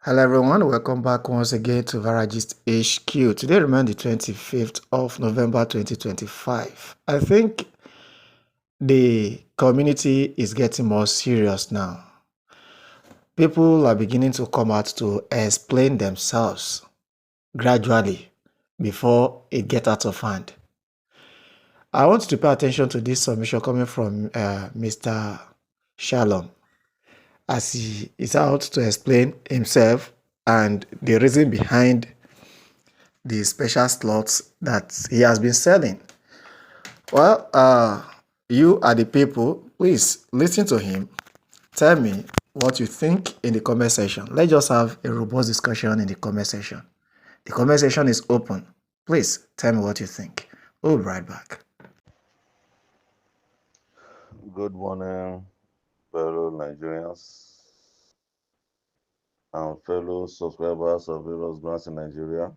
Hello everyone, welcome back once again to Varagist HQ. Today remains the 25th of November 2025. I think the community is getting more serious now. People are beginning to come out to explain themselves gradually before it gets out of hand. I want you to pay attention to this submission coming from Mr. Shalom, as he is out to explain himself and the reason behind the special slots that he has been selling. Well, you are the people. Please listen to him. Tell me what you think in the comment section. Let's just have a robust discussion in the comment section. The comment section is open. Please tell me what you think. We'll be right back. Good morning, fellow Nigerians and fellow subscribers of various brands in Nigeria.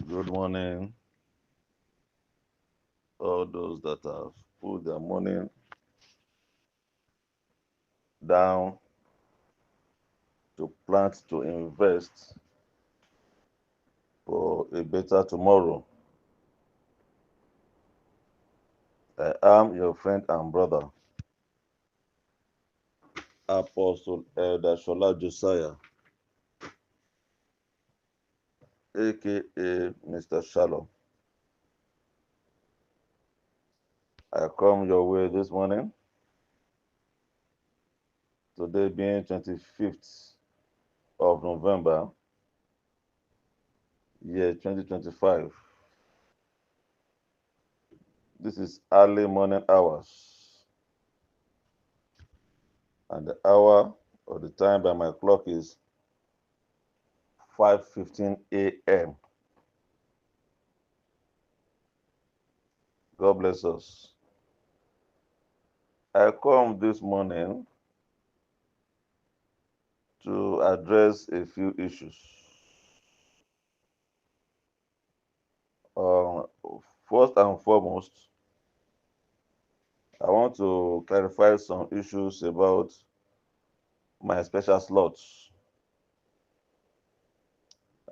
Good morning, all those that have put their money down to plant to invest for a better tomorrow. I am your friend and brother, Apostle Elder Shola Josiah, aka Mr. Shalom. I come your way this morning, today being 25th of November, year 2025. This is early morning hours, and the hour or the time by my clock is 5:15 a.m. God bless us. I come this morning to address a few issues. First and foremost, I want to clarify some issues about my special slots.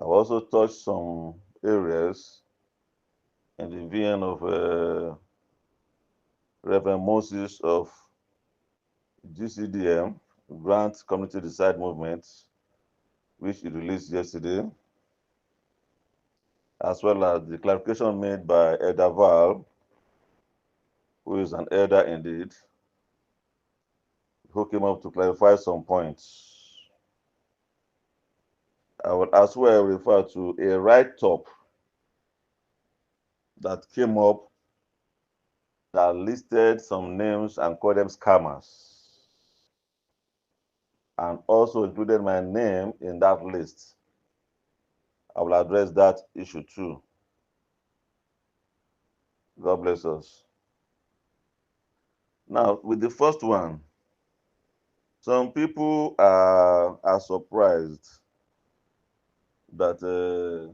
I've also touched some areas in the vein of Reverend Moses of GCDM, Grant Community Decide Movement, which he released yesterday, as well as the clarification made by Elder Val, who is an elder indeed, who came up to clarify some points. I will as well refer to a write-up that came up that listed some names and called them scammers, and also included my name in that list. I will address that issue too. God bless us. Now, with the first one, some people are surprised that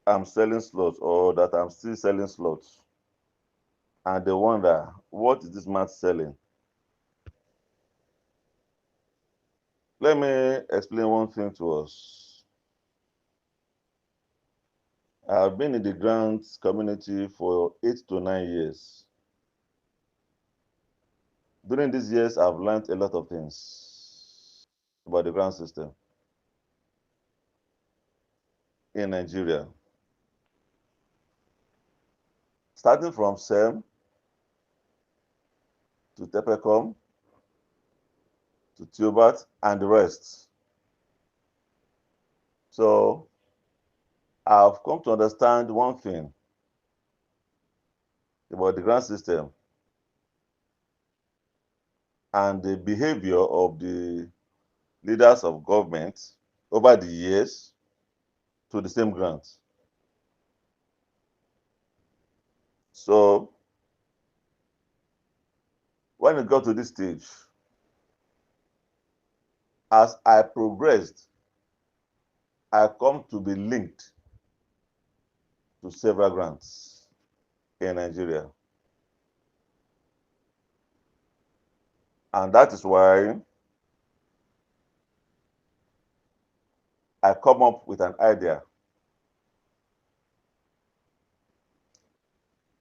I'm selling slots or that I'm still selling slots. And they wonder, what is this man selling? Let me explain one thing to us. I've been in the grants community for 8 to 9 years. During these years, I've learned a lot of things about the grant system in Nigeria. Starting from SEM to Tepecom to Tubat and the rest. So I've come to understand one thing about the grant system and the behavior of the leaders of government over the years to the same grant. So when it got to this stage, as I progressed, I come to be linked to several grants in Nigeria. And that is why I come up with an idea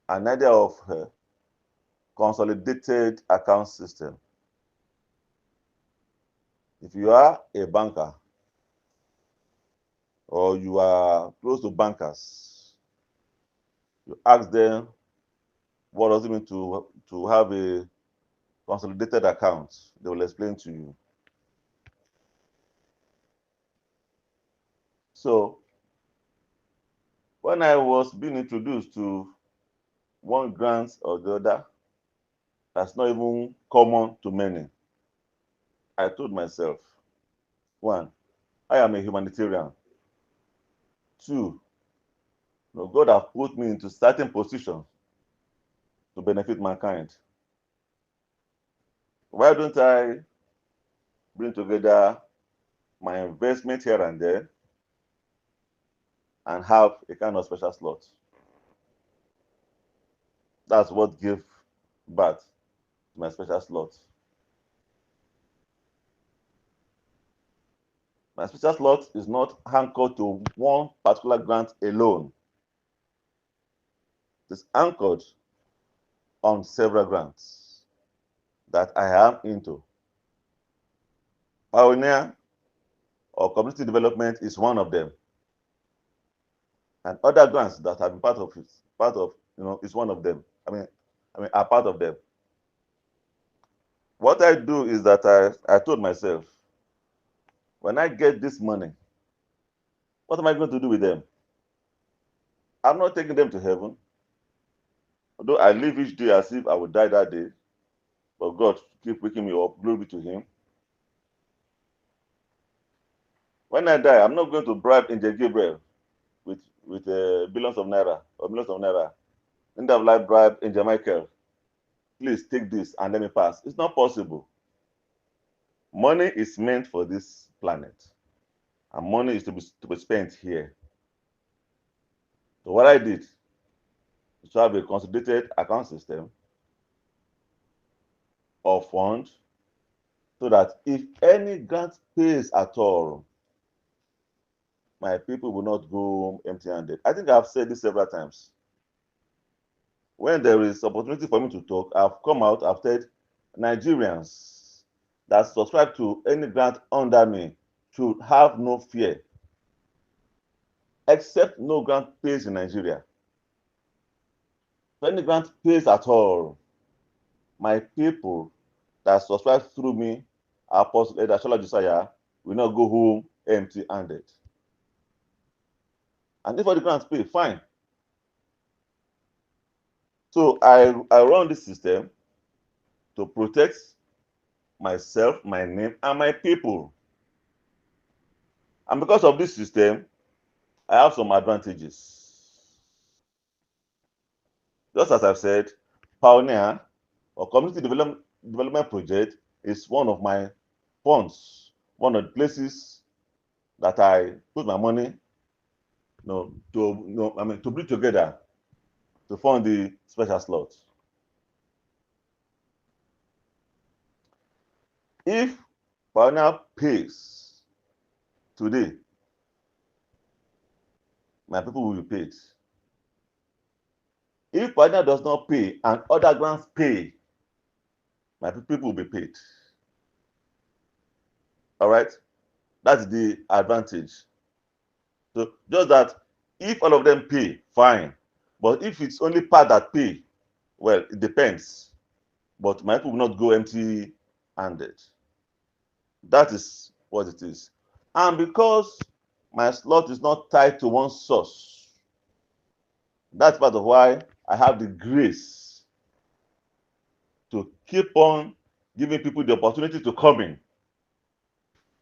of a consolidated account system. If you are a banker or you are close to bankers, you ask them what does it mean to have a consolidated account. They will explain to you. So when I was being introduced to one grant or the other, that's not even common to many, I told myself, one, I am a humanitarian. Two, God has put me into certain positions to benefit mankind. Why don't I bring together my investment here and there and have a kind of special slot? That's what gave birth to my special slot. My special slot is not anchored to one particular grant alone. It's anchored on several grants that I am into. Pioneer or community development is one of them. And other grants that have been part of it, is one of them. Are part of them. What I do is that I told myself, when I get this money, what am I going to do with them? I'm not taking them to heaven. Although I live each day as if I would die that day, but God keep waking me up. Glory be to Him. When I die, I'm not going to bribe Angel Gabriel with billions of naira or millions of naira. Neither will I bribe Angel Michael. Please take this and let me pass. It's not possible. Money is meant for this planet, and money is to be spent here. So what I did is to have a consolidated account system or fund, so that if any grant pays at all, my people will not go empty-handed. I think I've said this several times. When there is opportunity for me to talk, I've come out, I've said Nigerians that subscribe to any grant under me should have no fear, except no grant pays in Nigeria. If any grant pays at all, my people that subscribe through me, Apostle Elder Josiah, will not go home empty-handed. And if all the grants pay, fine. So I run this system to protect myself, my name, and my people. And because of this system, I have some advantages. Just as I've said, Pioneer or Community Development Project is one of my funds, one of the places that I put my money to bring together to fund the special slot. If Pioneer pays today, my people will be paid. If Pioneer does not pay and other grants pay, my people will be paid. All right? That's the advantage. So just that if all of them pay, fine. But if it's only part that pay, well, it depends. But my people will not go empty-handed. That is what it is. And because my slot is not tied to one source, that's part of why I have the grace to keep on giving people the opportunity to come in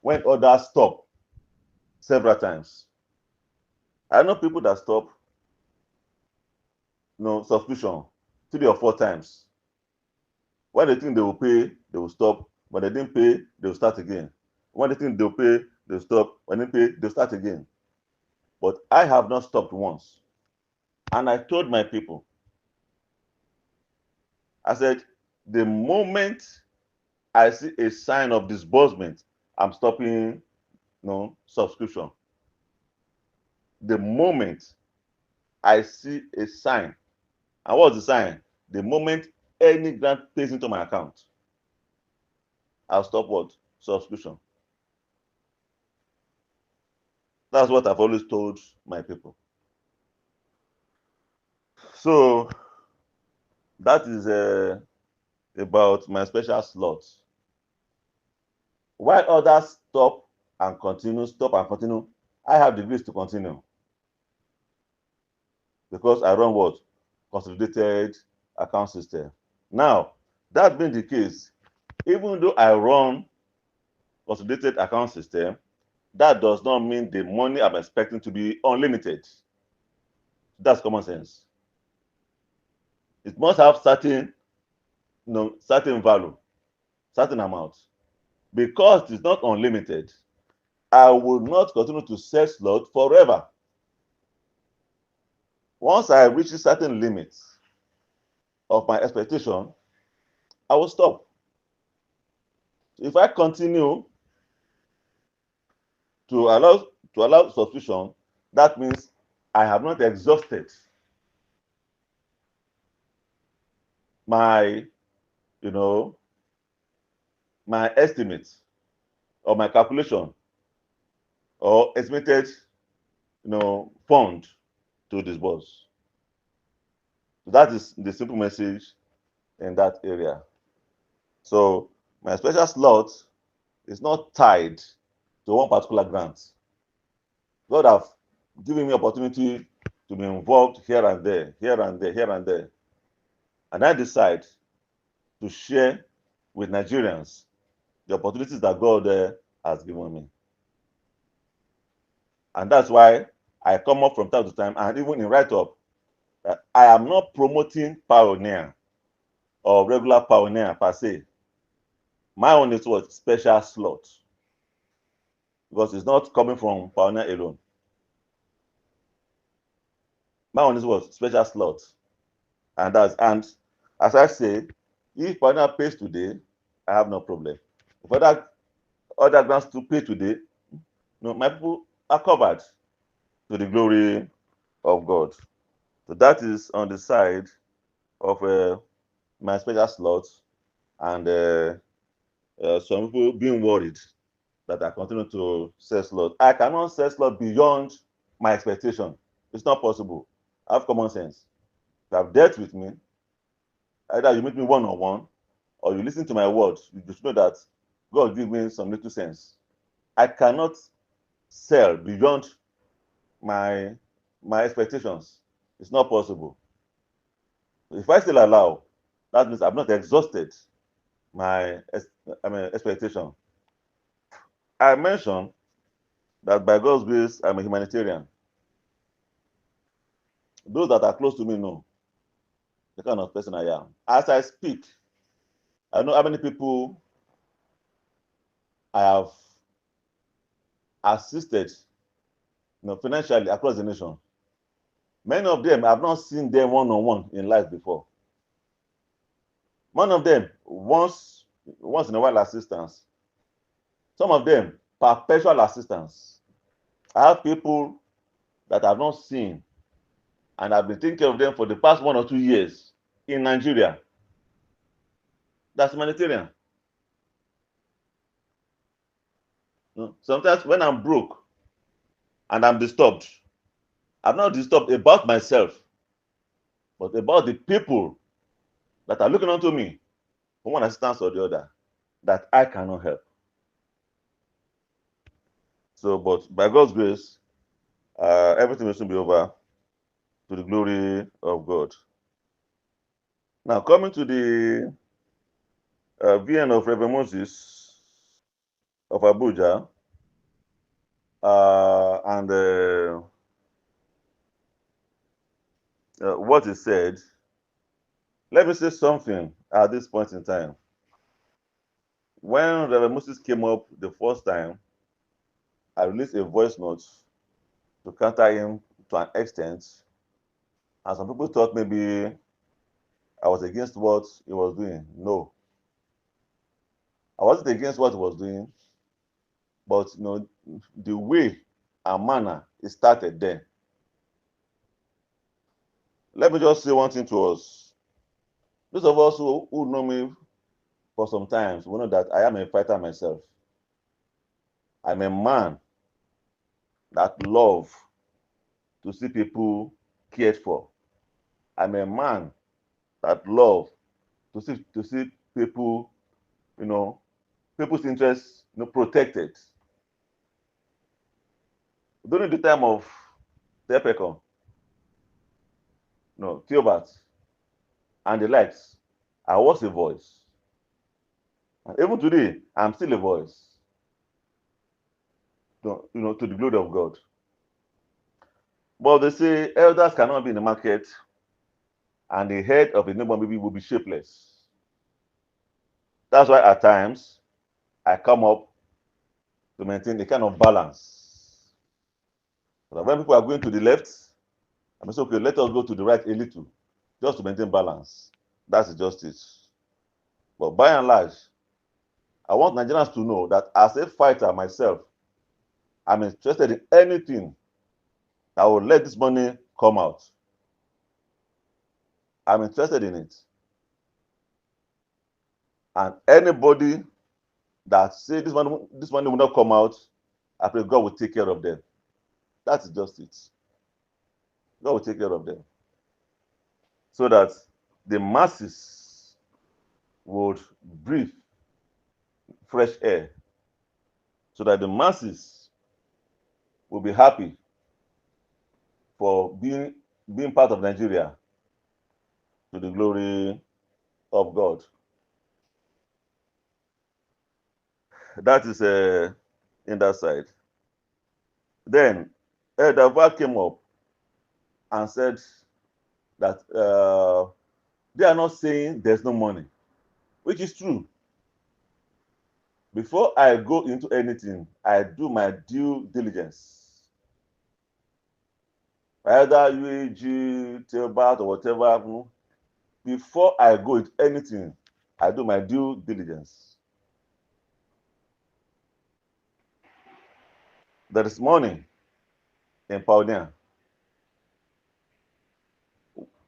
when others stop several times. I know people that stop subscription 3 or 4 times. When they think they will pay, they will stop. When they didn't pay, they will start again. When they think they'll pay, they'll stop. When they pay, they'll start again. But I have not stopped once. And I told my people, I said, the moment I see a sign of disbursement, I'm stopping subscription. the moment I see a sign. And what's the sign? The moment any grant pays into my account, I'll stop what? Subscription. That's what I've always told my people. So that is about my special slots. While others stop and continue, I have degrees to continue. Because I run what? Consolidated account system. Now, that being the case, even though I run consolidated account system, that does not mean the money I'm expecting to be unlimited. That's common sense. It must have certain value, certain amount. Because it's not unlimited, I will not continue to sell slot forever. Once I reach a certain limit of my expectation, I will stop. If I continue to allow subscription, that means I have not exhausted my my estimate or my calculation or estimated fund to disburse. So that is the simple message in that area. So my special slot is not tied to one particular grant. God have given me opportunity to be involved here and there, here and there, here and there. And I decide to share with Nigerians the opportunities that God has given me. And that's why I come up from time to time, and even in write-up, that I am not promoting pioneer or regular pioneer per se. My own is what? Special slot. Because it's not coming from pioneer alone. My own is what? Special slot. And as I say, if pioneer pays today, I have no problem. If other grants to pay today, my people are covered to the glory of God. So that is on the side of my special slots, and some people being worried that I continue to sell slot. I cannot sell slot beyond my expectation. It's not possible. I have common sense. If you have dealt with me, either you meet me one-on-one or you listen to my words, you just know that God give me some little sense. I cannot sell beyond my expectations. It's not possible. If I still allow, that means I've not exhausted my expectation. I mentioned that by God's grace, I'm a humanitarian. Those that are close to me know the kind of person I am. As I speak, I know how many people I have assisted financially across the nation. Many of them, I've not seen them one-on-one in life before. One of them, once in a while assistance. Some of them, perpetual assistance. I have people that I've not seen, and I've been thinking of them for the past 1 or 2 years in Nigeria. That's humanitarian. Sometimes when I'm broke and I'm disturbed, I'm not disturbed about myself, but about the people that are looking onto me for one assistance or the other that I cannot help. So, but by God's grace, everything will soon be over to the glory of God. Now, coming to the VN of Reverend Moses of Abuja, and what he said, let me say something at this point in time. When Reverend Moses came up the first time, I released a voice note to counter him to an extent, and some people thought maybe I was against what he was doing. No, I wasn't against what he was doing, but the way and manner it started then Let me just say one thing to us. Those of us who know me for some time will know that I am a fighter myself. I'm a man that love to see people cared for. I'm a man that love to see people, you know, people's interests, protected. During the time of Tepecon, Theobald, and the likes, I was a voice. And even today, I'm still a voice. To the glory of God. But they say elders cannot be in the market, and the head of a newborn baby will be shapeless. That's why at times I come up to maintain a kind of balance. So when people are going to the left, I say, okay, let us go to the right a little, just to maintain balance. That's the justice. But by and large, I want Nigerians to know that as a fighter myself, I'm interested in anything that will let this money come out. I'm interested in it. And anybody that say this money will not come out, I pray God will take care of them. That's just it. God will take care of them. So that the masses would breathe fresh air. So that the masses will be happy for being part of Nigeria to the glory of God. That is in that side. Then Elder Val came up and said that they are not saying there's no money, which is true. Before I go into anything, I do my due diligence. Either UAG, Tailbat, or whatever, before I go into anything, I do my due diligence. There is money in Pioneer,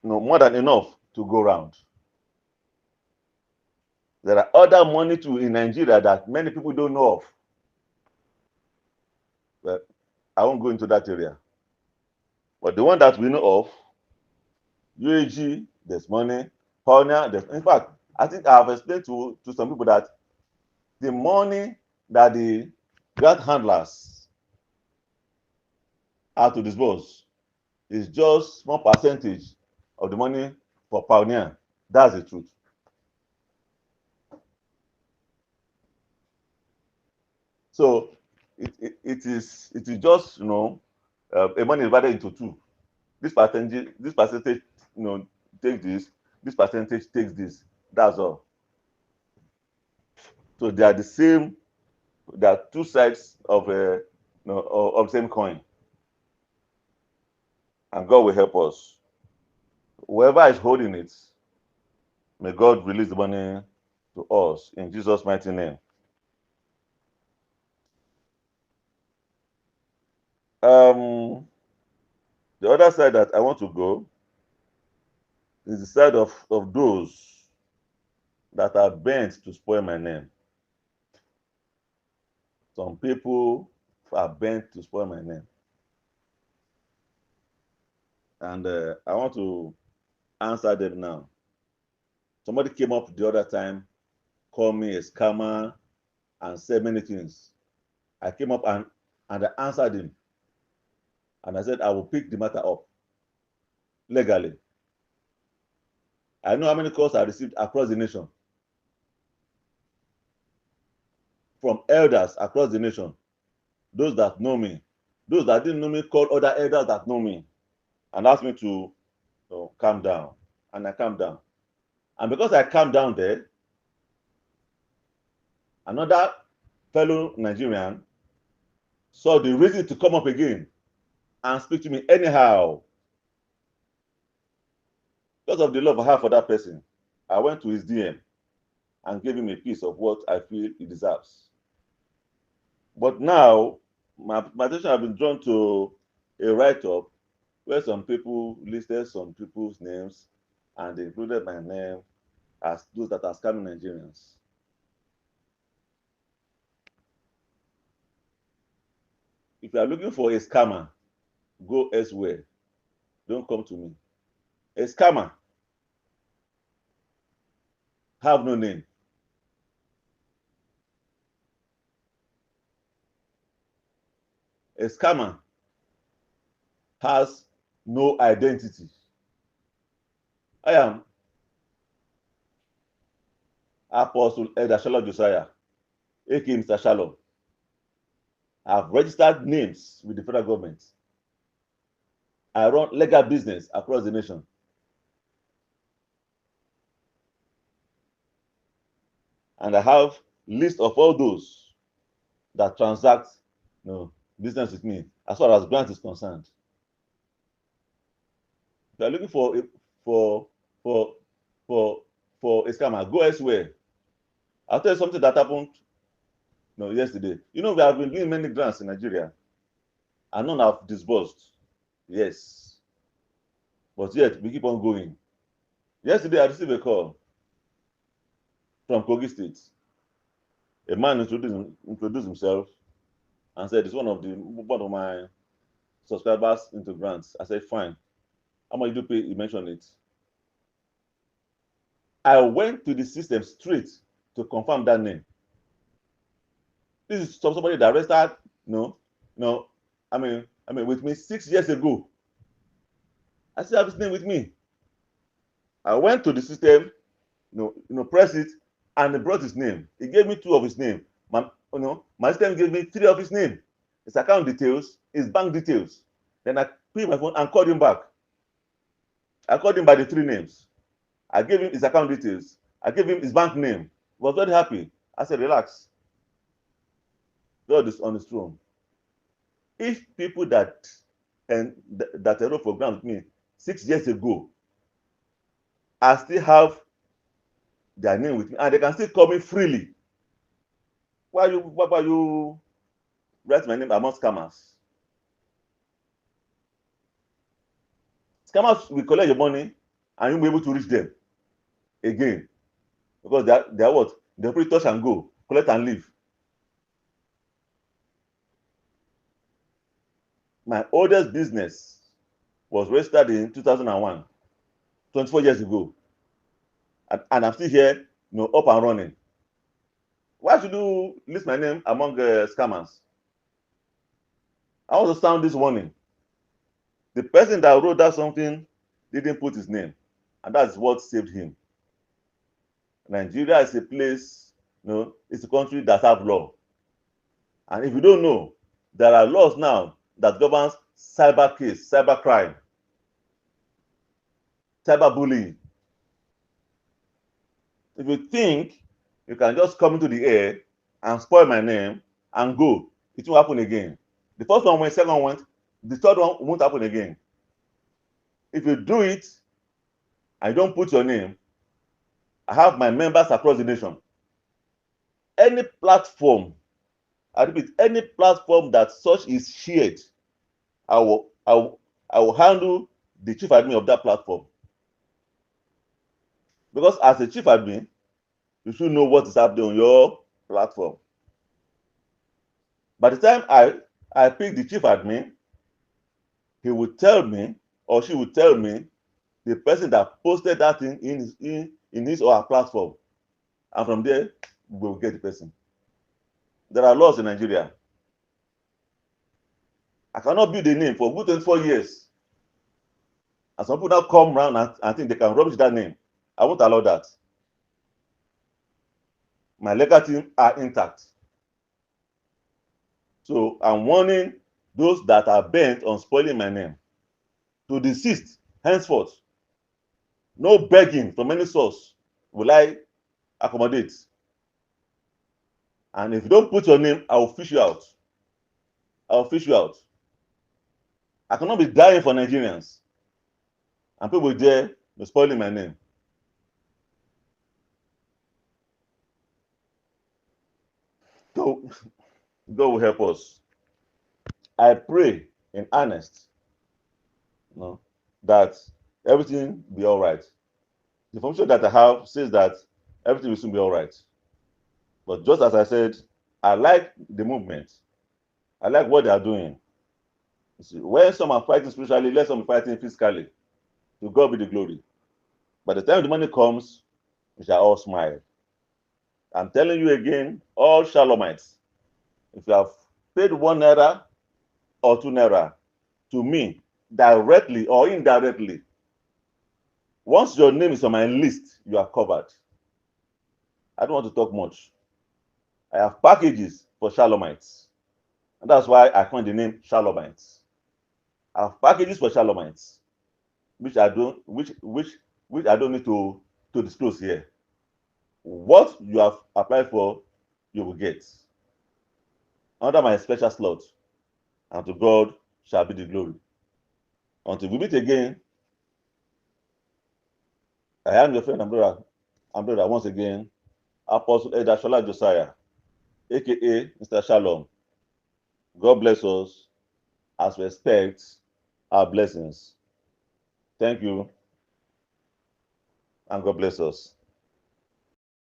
more than enough to go around. There are other money too in Nigeria that many people don't know of. But I won't go into that area. But the one that we know of, UAG, there's money. Pioneer, in fact, I think I have explained to some people that the money that the grant handlers are to disburse is just small percentage of the money for Pioneer. That's the truth. So it is just a money divided into two. This percentage take this percentage takes this. That's all. So they are the same. There are two sides of of the same coin, and God will help us. Whoever is holding it, may God release the money to us in Jesus' mighty name. The other side that I want to go is the side of those that are bent to spoil my name. Some people are bent to spoil my name. And I want to answer them now. Somebody came up the other time, called me a scammer, and said many things. I came up and I answered him. And I said, I will pick the matter up legally. I know how many calls I received across the nation from elders across the nation. Those that know me, those that didn't know me called other elders that know me and asked me to calm down. And I calmed down. And because I calmed down there, another fellow Nigerian saw the reason to come up again and speak to me anyhow. Because of the love I have for that person, I went to his DM and gave him a piece of what I feel he deserves. But now, my attention has been drawn to a write-up where some people listed some people's names and they included my name as those that are scamming Nigerians. If you are looking for a scammer, go elsewhere. Don't come to me. A scammer have no name. A scammer has no identity. I am Apostle Elder Shalom Josiah, aka Mr. Shalom. I have registered names with the federal government. I run legal business across the nation. And I have list of all those that transact business with me as far as grant is concerned. If you are looking for for for for a scammer, go elsewhere. I'll tell you something that happened yesterday. We have been doing many grants in Nigeria and none have disbursed. Yes. But yet we keep on going. Yesterday I received a call from Kogi State. A man introduced himself and said it's one of my subscribers into grants. I said, fine. How much do you pay? He mentioned it. I went to the system straight to confirm that name. This is somebody that registered, with me 6 years ago. I still have his name with me. I went to the system, press it, and he brought his name. He gave me 2 of his name. My system gave me 3 of his name. His account details, his bank details. Then I picked my phone and called him back. I called him by the 3 names. I gave him his account details. I gave him his bank name. He was very happy. I said, relax. God is on his throne. If people that enrolled for grant with me 6 years ago, I still have their name with me, and they can still call me freely, why you write my name among scammers? Scammers will collect your money and you'll be able to reach them again, because they are what? They pretty touch and go, collect and leave. My oldest business was registered in 2001, 24 years ago, and I'm still here, up and running. Why should you list my name among scammers? I want to sound this warning. The person that wrote that something didn't put his name, and that's what saved him. Nigeria is a place, it's a country that have law. And if you don't know, there are laws now that governs cyber case, cyber crime, cyber bullying. If you think you can just come into the air and spoil my name and go, it won't happen again. The first one went, second went, the third one won't happen again. If you do it and you don't put your name, I have my members across the nation. Any platform, I repeat, any platform that such is shared, I will handle the chief admin of that platform. Because as a chief admin, you should know what is happening on your platform. By the time I pick the chief admin, he will tell me, or she will tell me, the person that posted that thing in his or her platform. And from there, we will get the person. There are laws in Nigeria. I cannot build a name for good 24 years. And some people now come around and think they can rubbish that name. I won't allow that. My legal team are intact. So I'm warning those that are bent on spoiling my name to desist henceforth. No begging from any source will I accommodate. And if you don't put your name, I will fish you out. I will fish you out. I cannot be dying for Nigerians and people there spoiling my name. So God will help us. I pray in earnest No, that everything be all right. The information that I have says that everything will soon be all right. But just as I said, I like the movement. I like what they are doing. You see, when some are fighting spiritually, let some be fighting physically. To God be the glory. By the time the money comes, we shall all smile. I'm telling you again, all Shalomites, if you have paid 1 naira or 2 naira to me, directly or indirectly, once your name is on my list, you are covered. I don't want to talk much. I have packages for Shalomites. And that's why I coined the name Shalomites. I have packages for Shalomites, which I don't need to disclose here. What you have applied for, you will get under my special slot, and to God shall be the glory. Until we meet again, I am your friend and brother once again, Apostle Elder Shola Josiah, aka Mr. Shalom. God bless us as we expect our blessings. Thank you, and God bless us.